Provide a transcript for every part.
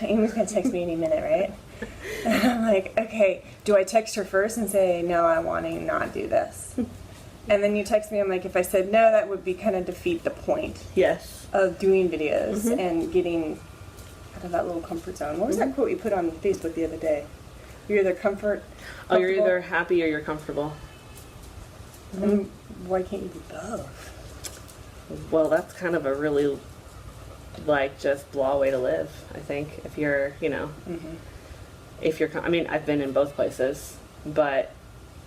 Amy's going to text me any minute, right? And I'm like, okay, do I text her first and say, no, I want to not do this? And then you text me, I'm like, if I said no, that would be kind of defeat the point Yes. of doing videos and getting out of that little comfort zone. What was that quote you put on Facebook the other day? You're either Oh, you're either happy or you're comfortable. And why can't you do both? Well, that's kind of a really, like, just blah way to live, I think. If you're, you know, if you're, I mean, I've been in both places, but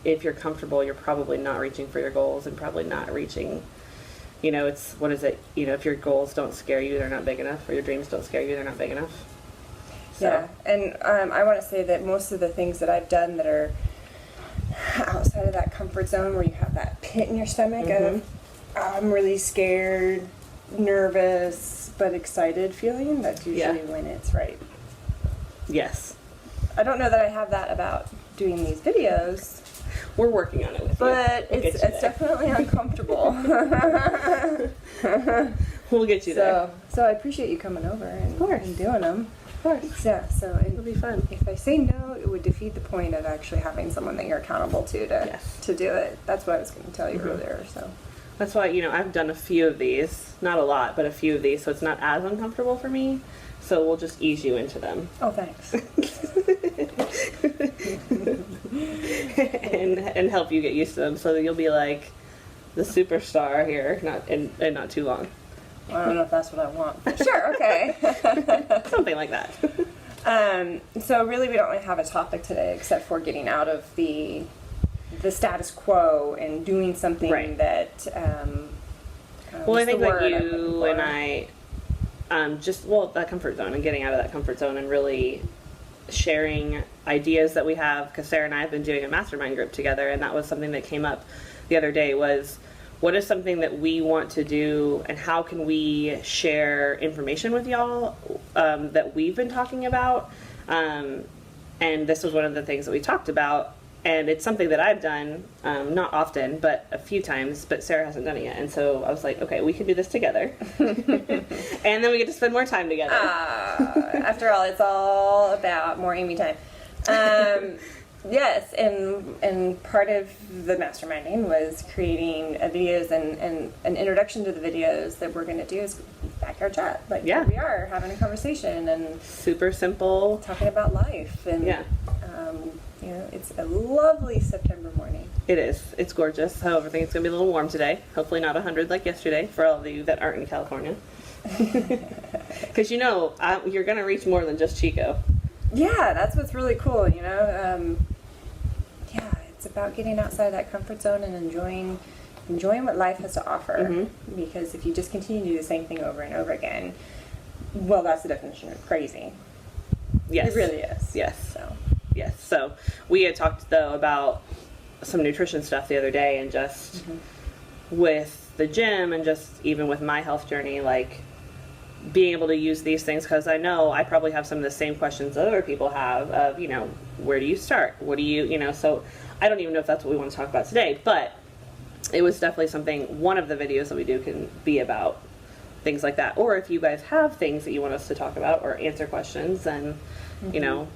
if you're comfortable, you're probably not reaching for your goals and probably not reaching, you know, it's, what is it? You know, if your goals don't scare you, they're not big enough, or your dreams don't scare you, they're not big enough. So. Yeah, and I want to say that most of the things that I've done that are outside of that comfort zone, where you have that pit in your stomach of I'm really scared, nervous, but excited feeling, that's usually when it's right. Yes. I don't know that I have that about doing these videos. We're working on it with but you. it's definitely uncomfortable. We'll get you there. So I appreciate you coming over and doing them. Of course. Yeah, so It'll be fun. if I say no, it would defeat the point of actually having someone that you're accountable to do it. That's what I was going to tell you earlier. So that's why, you know, I've done a few of these, not a lot, but a few of these, so it's not as uncomfortable for me. So we'll just ease you into them. Oh, thanks. and help you get used to them, so that you'll be like the superstar here, not too long. Well, I don't know if that's what I want. But sure, okay. Something like that. So really, we don't really have a topic today, except for getting out of the status quo and doing something that. Well, I think that you and I, that comfort zone and getting out of that comfort zone and really sharing ideas that we have, because Sarah and I have been doing a mastermind group together, and that was something that came up the other day, was what is something that we want to do and how can we share information with y'all that we've been talking about, and this was one of the things that we talked about. And it's something that I've done, not often, but a few times, but Sarah hasn't done it yet. And so I was like, okay, we can do this together. And then we get to spend more time together. After all, it's all about more Amy time. Yes, and part of the masterminding was creating videos and an introduction to the videos that we're going to do is backyard chat. Like here we are having a conversation and super simple, talking about life and you know, it's a lovely September morning. It is. It's gorgeous. However, I think it's going to be a little warm today. Hopefully not 100 like yesterday for all of you that aren't in California. Because you know, you're going to reach more than just Chico. Yeah, that's what's really cool, you know. It's about getting outside that comfort zone and enjoying what life has to offer. Because if you just continue to do the same thing over and over again, well, that's the definition of crazy. Yes. It really is. Yes. Yes. So we had talked, though, about some nutrition stuff the other day, and just with the gym and just even with my health journey, like being able to use these things, because I know I probably have some of the same questions that other people have of, you know, where do you start? What do you know, so I don't even know if that's what we want to talk about today, but it was definitely something, one of the videos that we do can be about things like that. Or if you guys have things that you want us to talk about or answer questions, then, you know,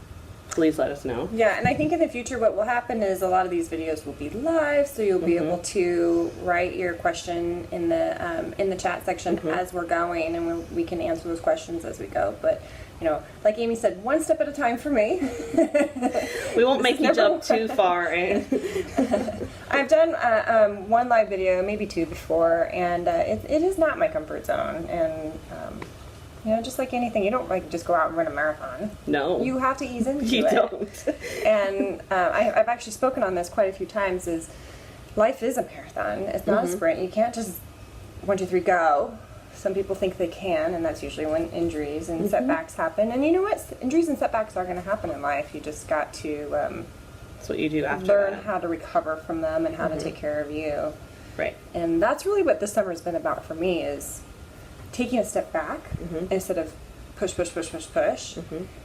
please let us know. Yeah, and I think in the future what will happen is a lot of these videos will be live, so you'll be able to write your question in the chat section as we're going, and we can answer those questions as we go. But you know, like Amy said, one step at a time for me. We won't make you jump too far. And I've done one live video, maybe two before, and it is not my comfort zone. And you know, just like anything, you don't like just go out and run a marathon. No. You have to ease into it. You don't. And I've actually spoken on this quite a few times, is life is a marathon. It's not a sprint. You can't just 1, 2, 3, go. Some people think they can, and that's usually when injuries and setbacks happen. And you know what? Injuries and setbacks are going to happen in life. You just got to that's what you do after learn that. how to recover from them and how to take care of you. Right. And that's really what this summer's been about for me, is taking a step back instead of push.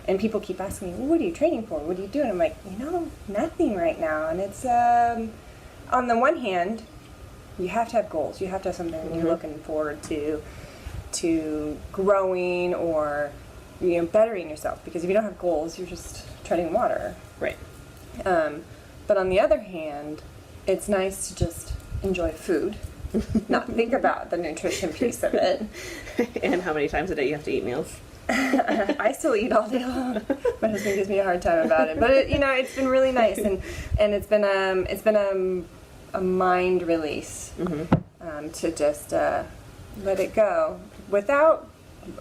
And people keep asking me, well, what are you training for? What are you doing? I'm like, you know, nothing right now. And it's, on the one hand, you have to have goals. You have to have something you're looking forward to growing or bettering yourself, because if you don't have goals, you're just treading water. Right. But on the other hand, it's nice to just enjoy food, not think about the nutrition piece of it. And how many times a day you have to eat meals. I still eat all day long. My husband gives me a hard time about it, but it's been really nice, and it's been a mind release to just let it go without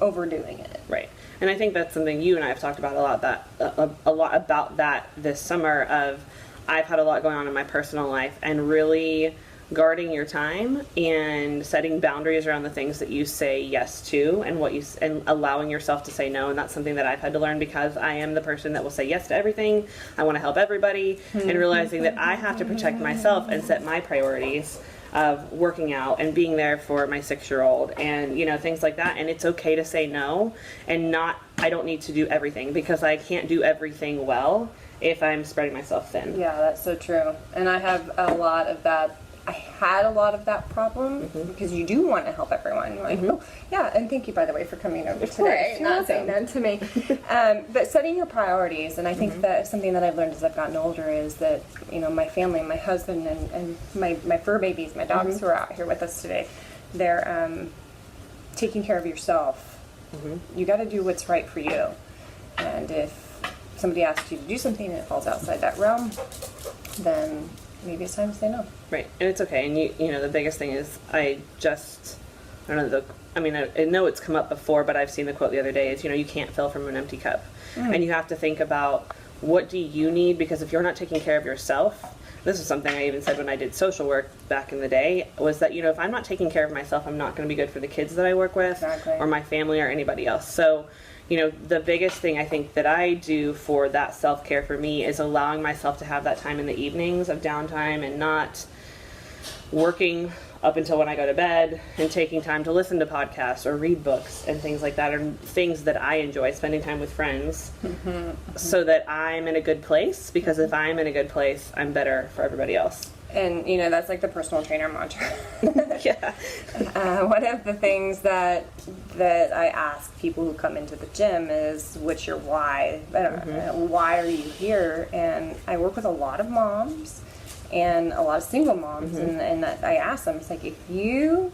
overdoing it. Right. And I think that's something you and I have talked about a lot about that this summer. Of I've had a lot going on in my personal life, and really guarding your time and setting boundaries around the things that you say yes to, and allowing yourself to say no. And that's something that I've had to learn, because I am the person that will say yes to everything. I want to help everybody, and realizing that I have to protect myself and set my priorities of working out and being there for my 6-year-old, and things like that. And it's okay to say no, and I don't need to do everything, because I can't do everything well if I'm spreading myself thin. Yeah, that's so true. And I have a lot of that. I had a lot of that problem, because you do want to help everyone. You're like, oh, yeah, and thank you, by the way, for coming over today, not saying that to me. But setting your priorities, and I think that something that I've learned as I've gotten older is that, my family, my husband, and my fur babies, my dogs who are out here with us today, they're taking care of yourself. You got to do what's right for you. And if somebody asks you to do something and it falls outside that realm, then maybe it's time to say no. Right, and it's okay. And the biggest thing is, I know it's come up before, but I've seen the quote the other day is, you can't fill from an empty cup. And you have to think about, what do you need? Because if you're not taking care of yourself, this is something I even said when I did social work back in the day, was that, if I'm not taking care of myself, I'm not going to be good for the kids that I work with, or my family, or anybody else. So, the biggest thing I think that I do for that self-care for me is allowing myself to have that time in the evenings of downtime, and not working up until when I go to bed, and taking time to listen to podcasts or read books and things like that, or things that I enjoy, spending time with friends, so that I'm in a good place, because if I'm in a good place, I'm better for everybody else. And, that's like the personal trainer mantra. Yeah. One of the things that I ask people who come into the gym is, what's your why? Why are you here? And I work with a lot of moms and a lot of single moms, and that I ask them, it's like, if you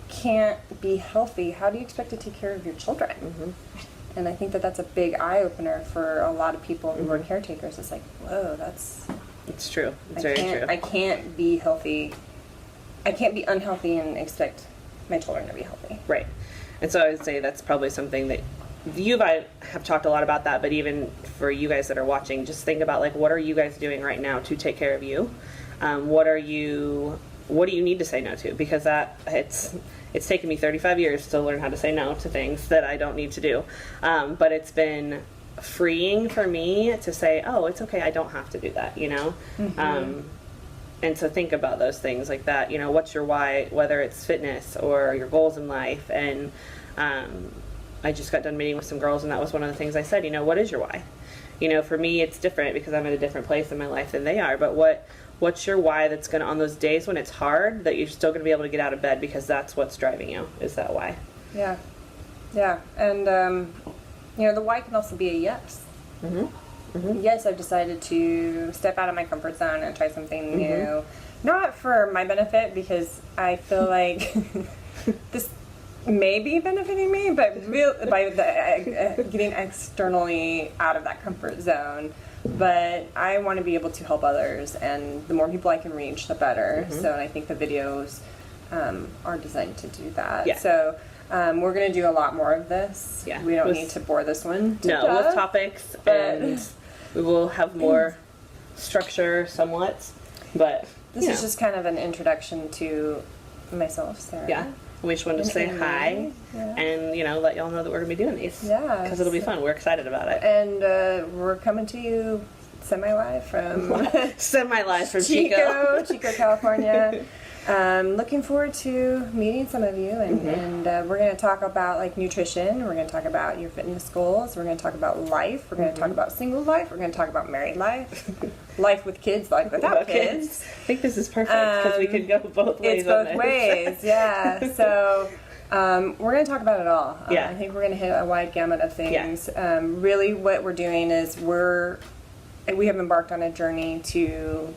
can't be healthy, how do you expect to take care of your children? And I think that that's a big eye-opener for a lot of people who are caretakers. It's like, whoa, It's true. It's very true. I can't be healthy. I can't be unhealthy and expect my children to be healthy. Right. And so I would say that's probably something that you guys have talked a lot about that, but even for you guys that are watching, just think about, like, what are you guys doing right now to take care of you? What do you need to say no to? Because it's taken me 35 years to learn how to say no to things that I don't need to do. But it's been freeing for me to say, oh, it's okay, I don't have to do that, and so think about those things like that. What's your why, whether it's fitness or your goals in life. And I just got done meeting with some girls, and that was one of the things I said, what is your why? For me, it's different, because I'm at a different place in my life than they are. But what's your why that's going to, on those days when it's hard, that you're still going to be able to get out of bed, because that's what's driving you, is that why. Yeah. And the why can also be a yes. Yes, I've decided to step out of my comfort zone and try something new. Not for my benefit, because I feel like this may be benefiting me, but by getting externally out of that comfort zone. But I want to be able to help others, and the more people I can reach, the better. So, and I think the videos are designed to do that. Yeah. So we're going to do a lot more of this. Yeah. We don't need to bore this one to No, death, with topics, and we will have more structure somewhat. But this is just kind of an introduction to myself, Sarah. Yeah. We just wanted to say hi, and let y'all know that we're gonna be doing these. Yeah, because it'll be fun. We're excited about it. And we're coming to you semi-live from Chico, California. Looking forward to meeting some of you, and we're going to talk about, like, nutrition. We're going to talk about your fitness goals. We're going to talk about life. We're going to talk about single life. We're going to talk about married life, life with kids, life without kids. I think this is perfect, because we could go both ways. It's both ways, yeah. So We're going to talk about it all. Yeah. I think we're going to hit a wide gamut of things. Really, what we're doing is we have embarked on a journey to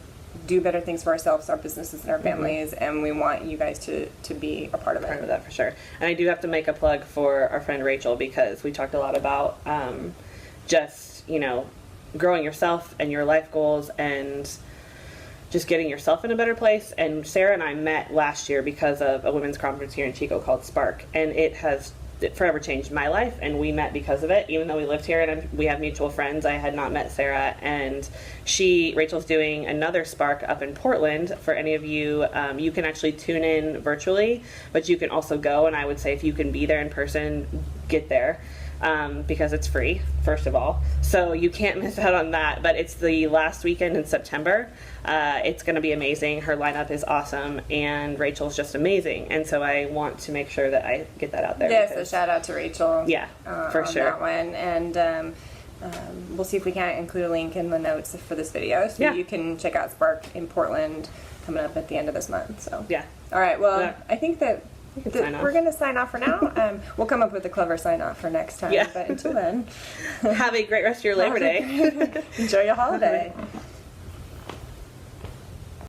do better things for ourselves, our businesses, and our families, and we want you guys to be a part of it. Part of that for sure. And I do have to make a plug for our friend Rachel, because we talked a lot about just, you know, growing yourself and your life goals and just getting yourself in a better place. And Sarah and I met last year because of a women's conference here in Chico called Spark, and it forever changed my life, and we met because of it. Even though we lived here and we have mutual friends, I had not met Sarah, and Rachel's doing another Spark up in Portland. For any of you, you can actually tune in virtually, but you can also go, and I would say if you can be there in person, get there. Because it's free, first of all. So you can't miss out on that. But it's the last weekend in September. It's going to be amazing. Her lineup is awesome, and Rachel's just amazing. And so I want to make sure that I get that out there. Yes, a shout out to Rachel. Yeah, for on sure. That one. And we'll see if we can't include a link in the notes for this video, so you can check out Spark in Portland coming up at the end of this month. So yeah. All right. Well, Yeah. I think that we're going to sign off for now. We'll come up with a clever sign off for next time. Yeah. But until then, Have a great rest of your Labor Day. enjoy your holiday.